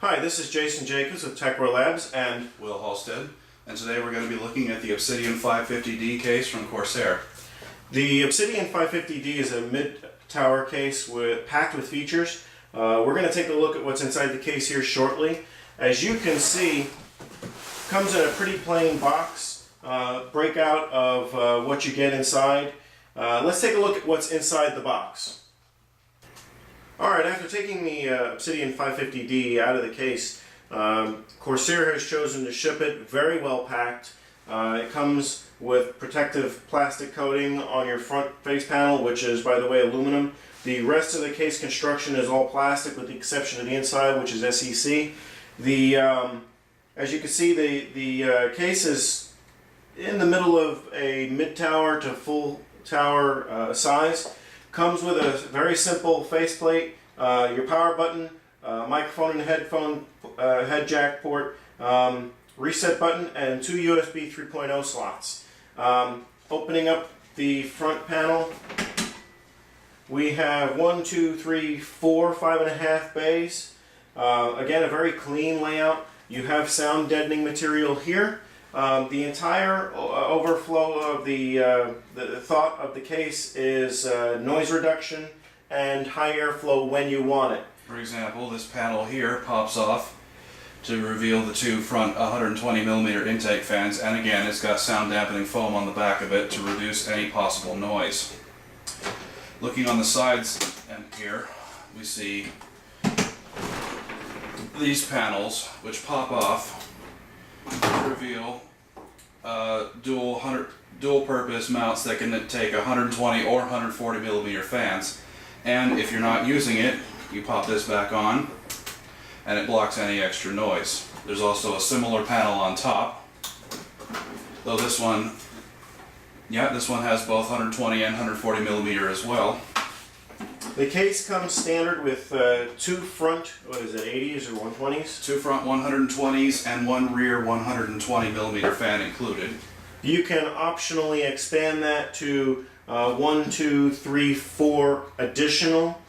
Hi, this is Jason Jacobs of TechWare Labs and Will Halstead, and today we're going to be looking at the Obsidian 550d case from Corsair. the Obsidian 550d is a mid-tower case packed with features. We're going to take a look at what's inside the case here shortly. As you can see, comes in a pretty plain box, breakout of what you get inside. Let's take a look at what's inside the box. Alright, after taking the Obsidian 550d out of the case, Corsair has chosen to ship it very well packed. It comes with protective plastic coating on your front face panel, which is, by the way, aluminum. The rest of the case construction is all plastic with the exception of the inside, which is SEC. As you can see, the case is in the middle of a mid-tower to full tower size. Comes with a very simple faceplate, your power button, microphone and headphone head jack port, reset button, and two USB 3.0 slots. Opening up the front panel, we have 1, 2, 3, 4, 5.5 bays. Again, a very clean layout. You have sound deadening material here. The entire overflow of the thought of the case is noise reduction and high airflow when you want it. For example, this panel here pops off to reveal the two front 120mm intake fans, and again it's got sound dampening foam on the back of it to reduce any possible noise. Looking on the sides and here, we see these panels which pop off to reveal dual purpose mounts that can take 120 or 140mm fans, and if you're not using it, you pop this back on and it blocks any extra noise. There's also a similar panel on top, though this one has both 120 and 140mm as well. The case comes standard with two front, what is it, 80s or 120s? Two front 120s and one rear 120mm fan included. You can optionally expand that to 1, 2, 3, 4 additional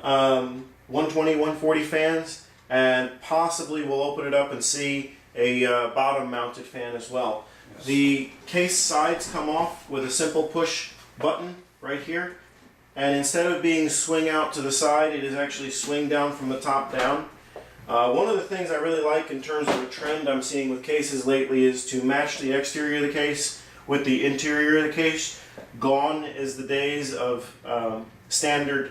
120, 140 fans, and possibly we'll open it up and see a bottom mounted fan as well. Yes. The case sides come off with a simple push button right here. And instead of being swing out to the side, it is actually swing down from the top down. One of the things I really like in terms of a trend I'm seeing with cases lately is to match the exterior of the case with the interior of the case. Gone is the days of standard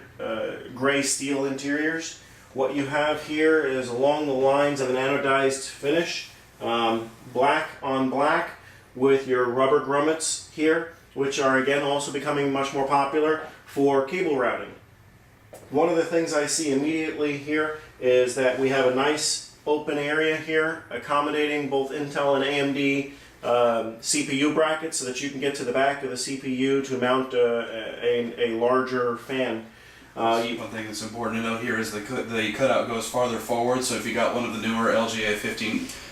gray steel interiors. What you have here is along the lines of an anodized finish, black on black with your rubber grommets here, which are again also becoming much more popular for cable routing. One of the things I see immediately here is that we have a nice open area here accommodating both Intel and AMD CPU brackets so that you can get to the back of the CPU to mount a larger fan. One thing that's important to note here is the cutout goes farther forward, so if you got one of the newer LGA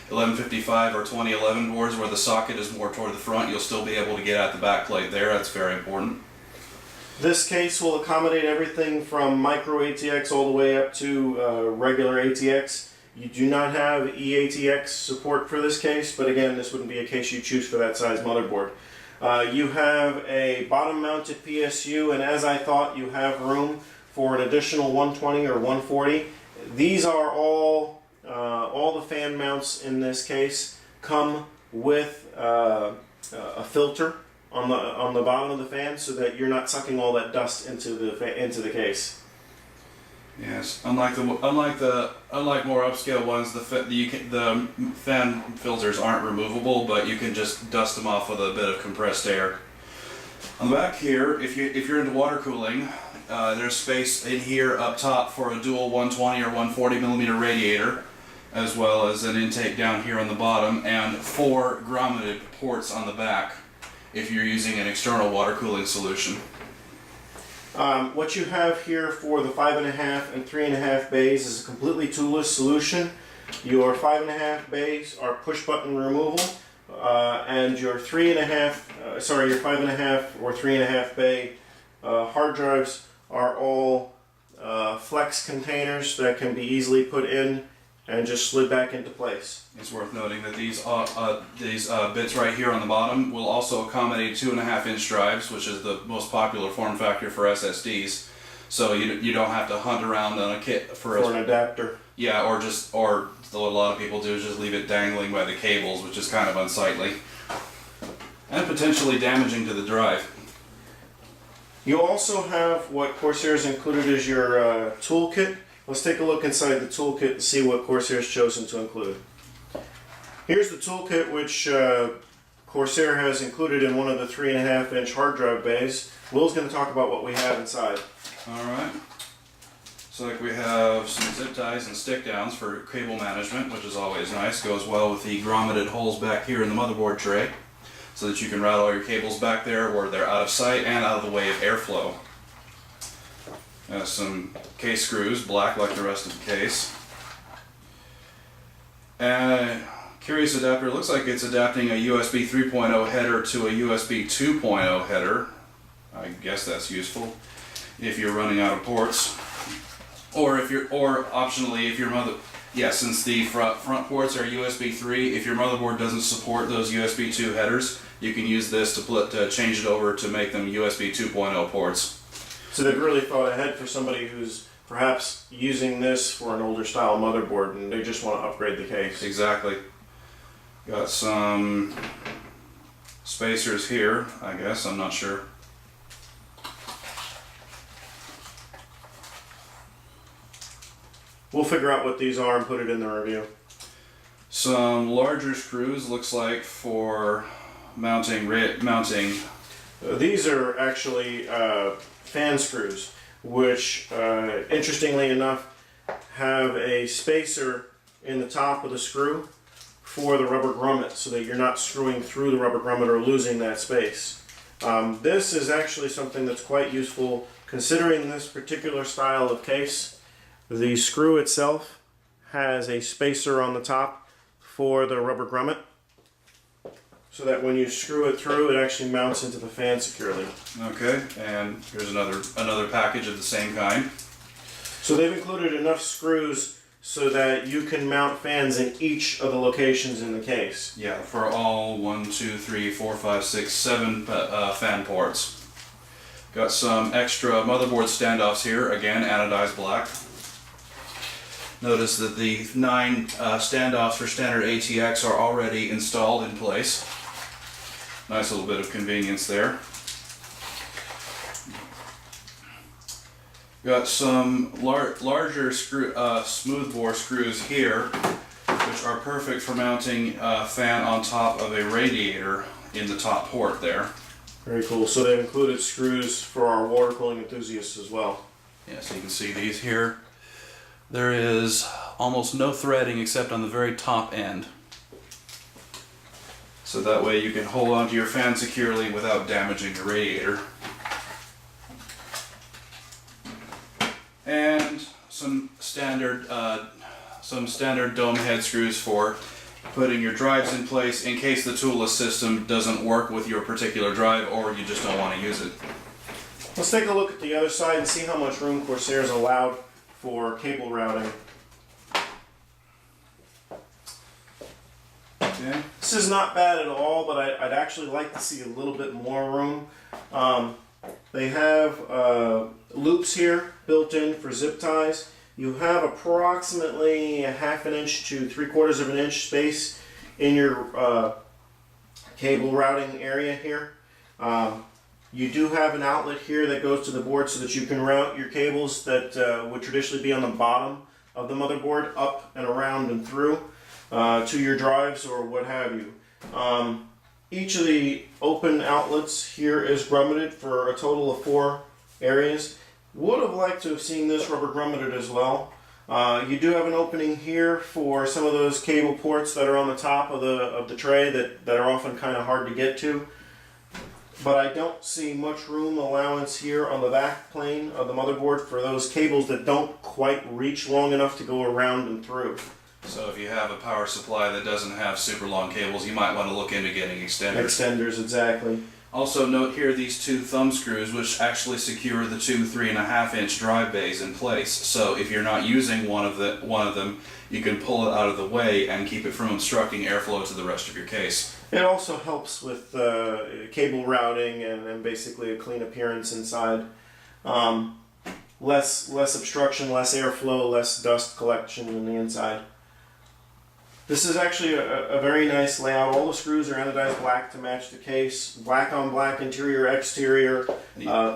1155 or 2011 boards where the socket is more toward the front, you'll still be able to get at the back plate there. That's very important. This case will accommodate everything from micro ATX all the way up to regular ATX. You do not have eATX support for this case, but again, this wouldn't be a case you choose for that size motherboard. You have a bottom mounted PSU, and as I thought, you have room for an additional 120 or 140. These are all the fan mounts in this case come with a filter on the bottom of the fan, so that you're not sucking all that dust into the case. Yes, unlike more upscale ones, the fan filters aren't removable, but you can just dust them off with a bit of compressed air. On the back here, if you're into water cooling, there's space in here up top for a dual 120 or 140mm radiator, as well as an intake down here on the bottom, and 4 grommeted ports on the back if you're using an external water cooling solution. What you have here for the 5.5 and 3.5 bays is a completely toolless solution. Your 5.5 bays are push button removal, and your 5.5 or 3.5 bay hard drives are all flex containers that can be easily put in and just slid back into place. It's worth noting that these bits right here on the bottom will also accommodate 2.5-inch drives, which is the most popular form factor for SSDs. So you don't have to hunt around on a kit for an adapter. Yeah, or what a lot of people do is just leave it dangling by the cables, which is kind of unsightly and potentially damaging to the drive. You also have what Corsair has included as your toolkit. Let's take a look inside the toolkit and see what Corsair has chosen to include. Here's the toolkit which Corsair has included in one of the 3.5-inch hard drive bays. Will's going to talk about what we have inside. Alright. So like we have some zip ties and stick downs for cable management, which is always nice. Goes well with the grommeted holes back here in the motherboard tray, so that you can route all your cables back there where they're out of sight and out of the way of airflow. Some case screws, black like the rest of the case. Curious adapter, looks like it's adapting a USB 3.0 header to a USB 2.0 header. I guess that's useful if you're running out of ports. Or optionally if your since the front ports are USB 3, if your motherboard doesn't support those USB 2 headers, you can use this to change it over to make them USB 2.0 ports. So they've really thought ahead for somebody who's perhaps using this for an older style motherboard and they just want to upgrade the case. Exactly. Got some spacers here, I guess, I'm not sure. We'll figure out what these are and put it in the review. Some larger screws, looks like, for mounting. These are actually fan screws, which, interestingly enough, have a spacer in the top of the screw for the rubber grommet, so that you're not screwing through the rubber grommet or losing that space. This is actually something that's quite useful considering this particular style of case. The screw itself has a spacer on the top for the rubber grommet, so that when you screw it through, it actually mounts into the fan securely. Okay, and here's another package of the same kind. So they've included enough screws so that you can mount fans in each of the locations in the case. Yeah, for all 1, 2, 3, 4, 5, 6, 7 fan ports. Got some extra motherboard standoffs here, again anodized black. Notice that the 9 standoffs for standard ATX are already installed in place. Nice little bit of convenience there. Got some larger smooth bore screws here, which are perfect for mounting a fan on top of a radiator in the top port there. Very cool. So they've included screws for our water cooling enthusiasts as well. Yeah, so you can see these here. There is almost no threading except on the very top end. So that way you can hold onto your fan securely without damaging the radiator. And some standard dome head screws for putting your drives in place in case the toolless system doesn't work with your particular drive or you just don't want to use it. Let's take a look at the other side and see how much room Corsair has allowed for cable routing. Okay. This is not bad at all, but I'd actually like to see a little bit more room. They have loops here built in for zip ties. You have approximately a 1/2 inch to 3/4 of an inch space in your cable routing area here. You do have an outlet here that goes to the board so that you can route your cables that would traditionally be on the bottom of the motherboard up and around and through to your drives or what have you. Each of the open outlets here is grommeted for a total of 4 areas. Would have liked to have seen this rubber grommeted as well. You do have an opening here for some of those cable ports that are on the top of the tray that are often kind of hard to get to. But I don't see much room allowance here on the back plane of the motherboard for those cables that don't quite reach long enough to go around and through. So if you have a power supply that doesn't have super long cables, you might want to look into getting extenders. Extenders, exactly. Also note here these two thumb screws, which actually secure the two 3.5-inch drive bays in place. So if you're not using one of them, you can pull it out of the way and keep it from obstructing airflow to the rest of your case. It also helps with cable routing and basically a clean appearance inside. Less obstruction, less airflow, less dust collection in the inside. This is actually a very nice layout. All the screws are anodized black to match the case. Black on black interior, exterior,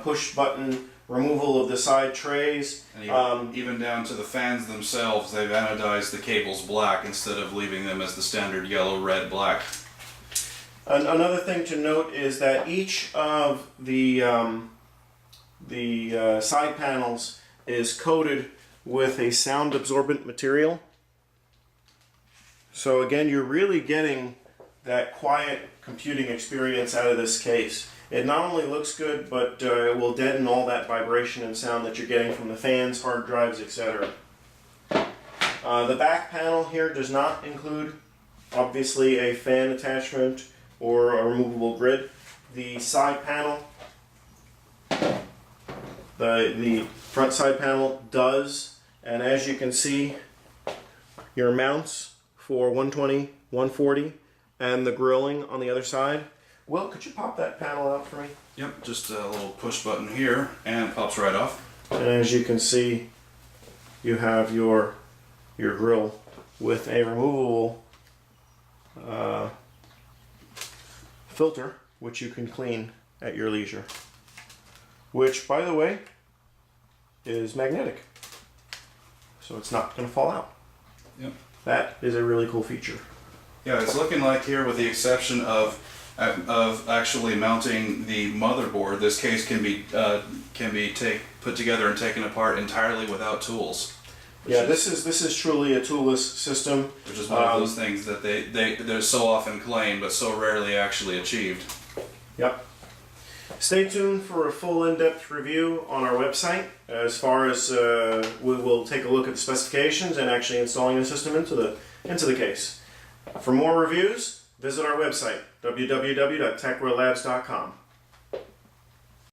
push button removal of the side trays. And even down to the fans themselves, they've anodized the cables black instead of leaving them as the standard yellow, red, black. Another thing to note is that each of the side panels is coated with a sound absorbent material. So again, you're really getting that quiet computing experience out of this case. It not only looks good, but it will deaden all that vibration and sound that you're getting from the fans, hard drives, etc. The back panel here does not include, obviously, a fan attachment or a removable grid. The side panel, the front side panel does, and as you can see, your mounts for 120, 140, and the grilling on the other side. Will, could you pop that panel out for me? Yep, just a little push button here and it pops right off. And as you can see, you have your grill with a removable filter, which you can clean at your leisure. Which, by the way, is magnetic, so it's not going to fall out. Yep. That is a really cool feature. Yeah, it's looking like here, with the exception of actually mounting the motherboard, this case can be put together and taken apart entirely without tools. Yeah, this is truly a toolless system. Which is one of those things that they're so often claimed, but so rarely actually achieved. Yep. Stay tuned for a full in-depth review on our website. As far as we will take a look at the specifications and actually installing the system into the case. For more reviews, visit our website, www.techworldlabs.com.